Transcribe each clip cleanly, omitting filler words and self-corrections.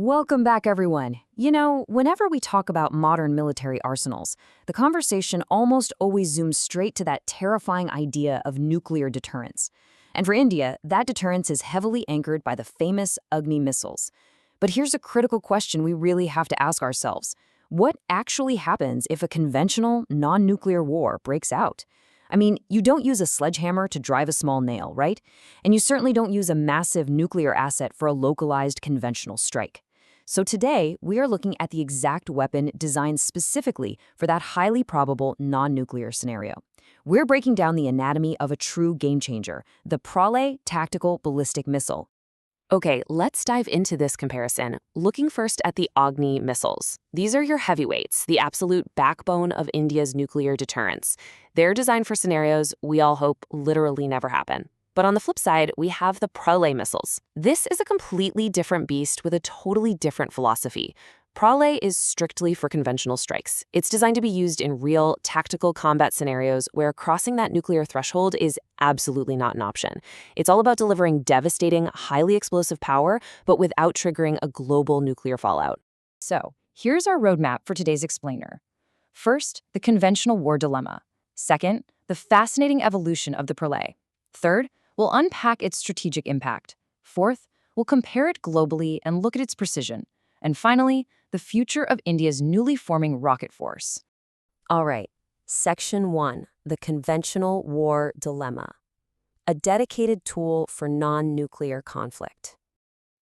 Welcome back, everyone. You know, whenever we talk about modern military arsenals, the conversation almost always zooms straight to that terrifying idea of nuclear deterrence. And for India, that deterrence is heavily anchored by the famous Agni missiles. But here's a critical question we really have to ask ourselves. What actually happens if a conventional, non-nuclear war breaks out? I mean, you don't use a sledgehammer to drive a small nail, right? And you certainly don't use a massive nuclear asset for a localized conventional strike. So today, we are looking at the exact weapon designed specifically for that highly probable non-nuclear scenario. We're breaking down the anatomy of a true game-changer, the Pralay tactical ballistic missile. Okay, let's dive into this comparison, looking first at the Agni missiles. These are your heavyweights, the absolute backbone of India's nuclear deterrence. They're designed for scenarios we all hope literally never happen. But on the flip side, we have the Pralay missiles. This is a completely different beast with a totally different philosophy. Pralay is strictly for conventional strikes. It's designed to be used in real, tactical combat scenarios where crossing that nuclear threshold is absolutely not an option. It's all about delivering devastating, highly explosive power, but without triggering a global nuclear fallout. So, here's our roadmap for today's explainer. First, the conventional war dilemma. Second, the fascinating evolution of the Pralay. Third, we'll unpack its strategic impact. Fourth, we'll compare it globally and look at its precision. And finally, the future of India's newly forming rocket force. All right, Section 1, the conventional war dilemma. A dedicated tool for non-nuclear conflict.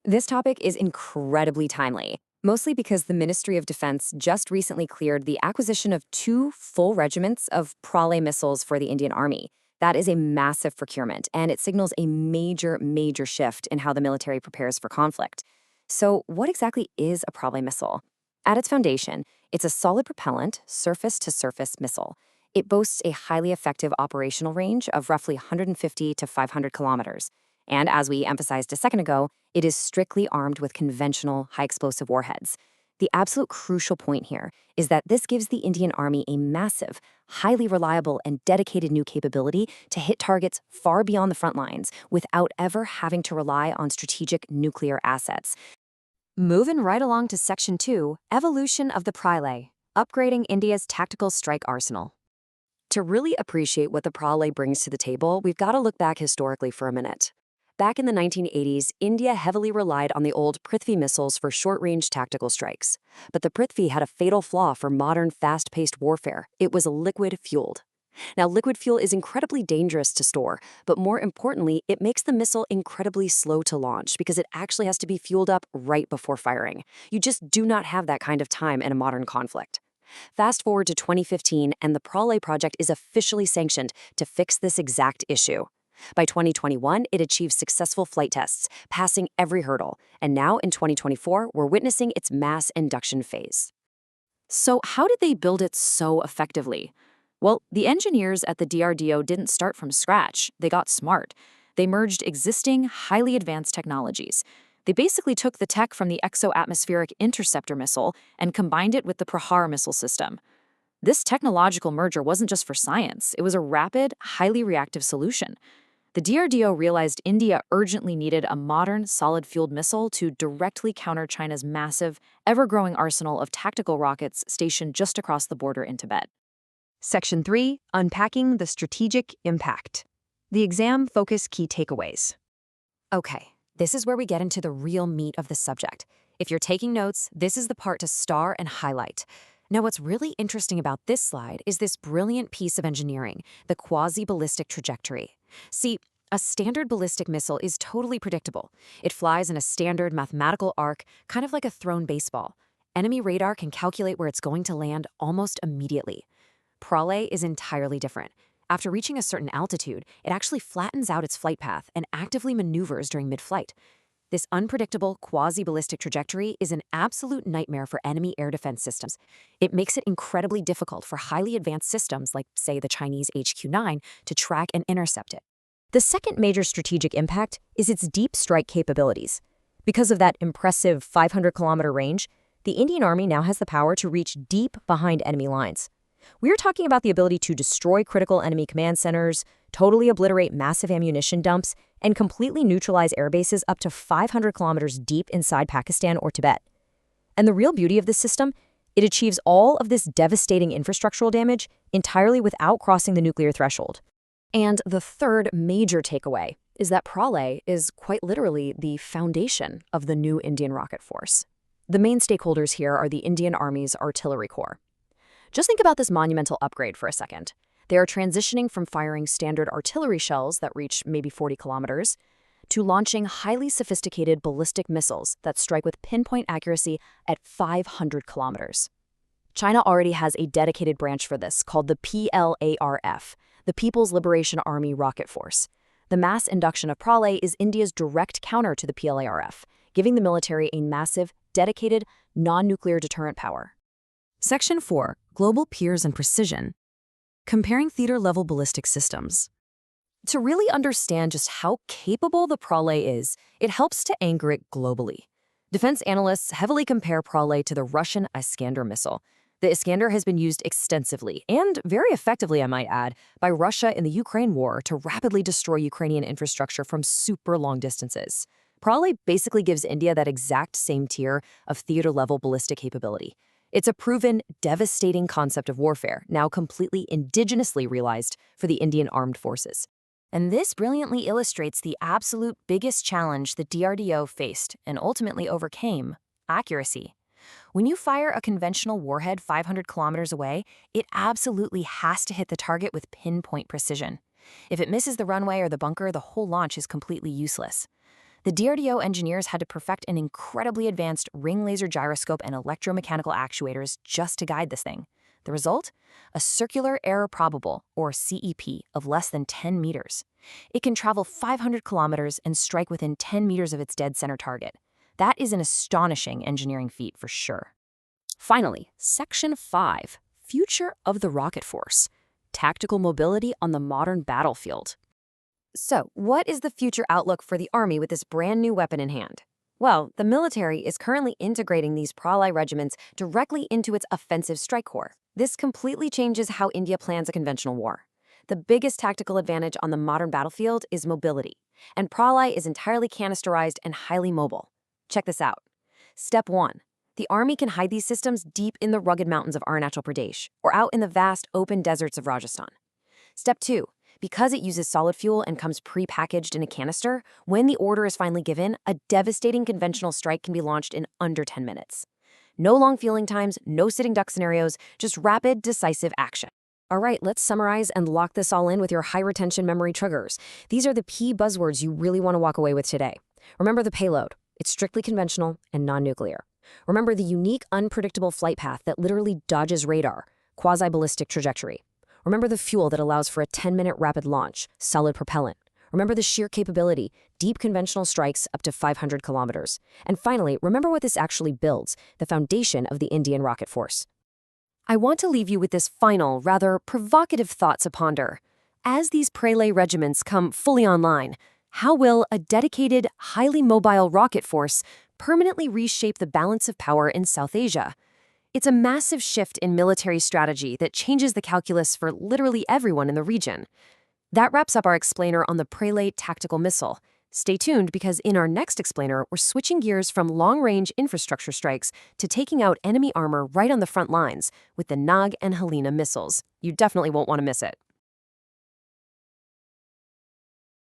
This topic is incredibly timely, mostly because the Ministry of Defense just recently cleared the acquisition of 2 full regiments of Pralay missiles for the Indian Army. That is a massive procurement, and it signals a major shift in how the military prepares for conflict. So what exactly is a Pralay missile? At its foundation, it's a solid-propellant, surface-to-surface missile. It boasts a highly effective operational range of roughly 150 to 500 kilometers. And as we emphasized a second ago, it is strictly armed with conventional high-explosive warheads. The absolute crucial point here is that this gives the Indian Army a massive, highly reliable, and dedicated new capability to hit targets far beyond the front lines without ever having to rely on strategic nuclear assets. Moving right along to Section 2, Evolution of the Pralay, upgrading India's tactical strike arsenal. To really appreciate what the Pralay brings to the table, we've got to look back historically for a minute. Back in the 1980s, India heavily relied on the old Prithvi missiles for short-range tactical strikes. But the Prithvi had a fatal flaw for modern, fast-paced warfare. It was liquid-fueled. Now, liquid fuel is incredibly dangerous to store, but more importantly, it makes the missile incredibly slow to launch because it actually has to be fueled up right before firing. You just do not have that kind of time in a modern conflict. Fast forward to 2015, and the Pralay project is officially sanctioned to fix this exact issue. By 2021, it achieved successful flight tests, passing every hurdle, and now in 2024, we're witnessing its mass induction phase. So how did they build it so effectively? Well, the engineers at the DRDO didn't start from scratch. They got smart. They merged existing, highly advanced technologies. They basically took the tech from the exo-atmospheric interceptor missile and combined it with the Prahar missile system. This technological merger wasn't just for science. It was a rapid, highly reactive solution. The DRDO realized India urgently needed a modern, solid-fueled missile to directly counter China's massive, ever-growing arsenal of tactical rockets stationed just across the border in Tibet. Section 3, Unpacking the Strategic Impact. The exam focus key takeaways. Okay, this is where we get into the real meat of the subject. If you're taking notes, this is the part to star and highlight. Now, what's really interesting about this slide is this brilliant piece of engineering, the quasi-ballistic trajectory. See, a standard ballistic missile is totally predictable. It flies in a standard mathematical arc, kind of like a thrown baseball. Enemy radar can calculate where it's going to land almost immediately. Pralay is entirely different. After reaching a certain altitude, it actually flattens out its flight path and actively maneuvers during mid-flight. This unpredictable quasi-ballistic trajectory is an absolute nightmare for enemy air defense systems. It makes it incredibly difficult for highly advanced systems like, say, the Chinese HQ-9 to track and intercept it. The second major strategic impact is its deep strike capabilities. Because of that impressive 500-kilometer range, the Indian Army now has the power to reach deep behind enemy lines. We're talking about the ability to destroy critical enemy command centers, totally obliterate massive ammunition dumps, and completely neutralize airbases up to 500 kilometers deep inside Pakistan or Tibet. And the real beauty of this system, it achieves all of this devastating infrastructural damage entirely without crossing the nuclear threshold. And the third major takeaway is that Pralay is quite literally the foundation of the new Indian rocket force. The main stakeholders here are the Indian Army's artillery corps. Just think about this monumental upgrade for a second. They are transitioning from firing standard artillery shells that reach maybe 40 kilometers to launching highly sophisticated ballistic missiles that strike with pinpoint accuracy at 500 kilometers. China already has a dedicated branch for this called the PLARF, the People's Liberation Army Rocket Force. The mass induction of Pralay is India's direct counter to the PLARF, giving the military a massive, dedicated, non-nuclear deterrent power. Section 4. Global Peers and Precision. Comparing theater-level ballistic systems. To really understand just how capable the Pralay is, it helps to anchor it globally. Defense analysts heavily compare Pralay to the Russian Iskander missile. The Iskander has been used extensively, and very effectively, I might add, by Russia in the Ukraine war to rapidly destroy Ukrainian infrastructure from super long distances. Pralay basically gives India that exact same tier of theater-level ballistic capability. It's a proven, devastating concept of warfare, now completely indigenously realized for the Indian armed forces. And this brilliantly illustrates the absolute biggest challenge the DRDO faced and ultimately overcame: accuracy. When you fire a conventional warhead 500 kilometers away, it absolutely has to hit the target with pinpoint precision. If it misses the runway or the bunker, the whole launch is completely useless. The DRDO engineers had to perfect an incredibly advanced ring laser gyroscope and electromechanical actuators just to guide this thing. The result? A circular error probable, or CEP, of less than 10 meters. It can travel 500 kilometers and strike within 10 meters of its dead center target. That is an astonishing engineering feat for sure. Finally, Section 5, Future of the Rocket Force. Tactical mobility on the modern battlefield. So, what is the future outlook for the Army with this brand new weapon in hand? Well, the military is currently integrating these Pralay regiments directly into its offensive strike corps. This completely changes how India plans a conventional war. The biggest tactical advantage on the modern battlefield is mobility, and Pralay is entirely canisterized and highly mobile. Check this out. Step 1. The Army can hide these systems deep in the rugged mountains of Arunachal Pradesh or out in the vast open deserts of Rajasthan. Step 2. Because it uses solid fuel and comes pre-packaged in a canister, when the order is finally given, a devastating conventional strike can be launched in under 10 minutes. No long fueling times, no sitting duck scenarios, just rapid, decisive action. All right, let's summarize and lock this all in with your high-retention memory triggers. These are the key buzzwords you really want to walk away with today. Remember the payload. It's strictly conventional and non-nuclear. Remember the unique, unpredictable flight path that literally dodges radar, quasi-ballistic trajectory. Remember the fuel that allows for a 10-minute rapid launch, Solid-propellant. Remember the sheer capability, deep conventional strikes up to 500 kilometers. And finally, remember what this actually builds, the foundation of the Indian rocket force. I want to leave you with this final, rather provocative thought to ponder. As these Pralay regiments come fully online, how will a dedicated, highly mobile rocket force permanently reshape the balance of power in South Asia? It's a massive shift in military strategy that changes the calculus for literally everyone in the region. That wraps up our explainer on the Pralay tactical missile. Stay tuned because in our next explainer, we're switching gears from long-range infrastructure strikes to taking out enemy armor right on the front lines with the Nag and Helena missiles. You definitely won't want to miss it.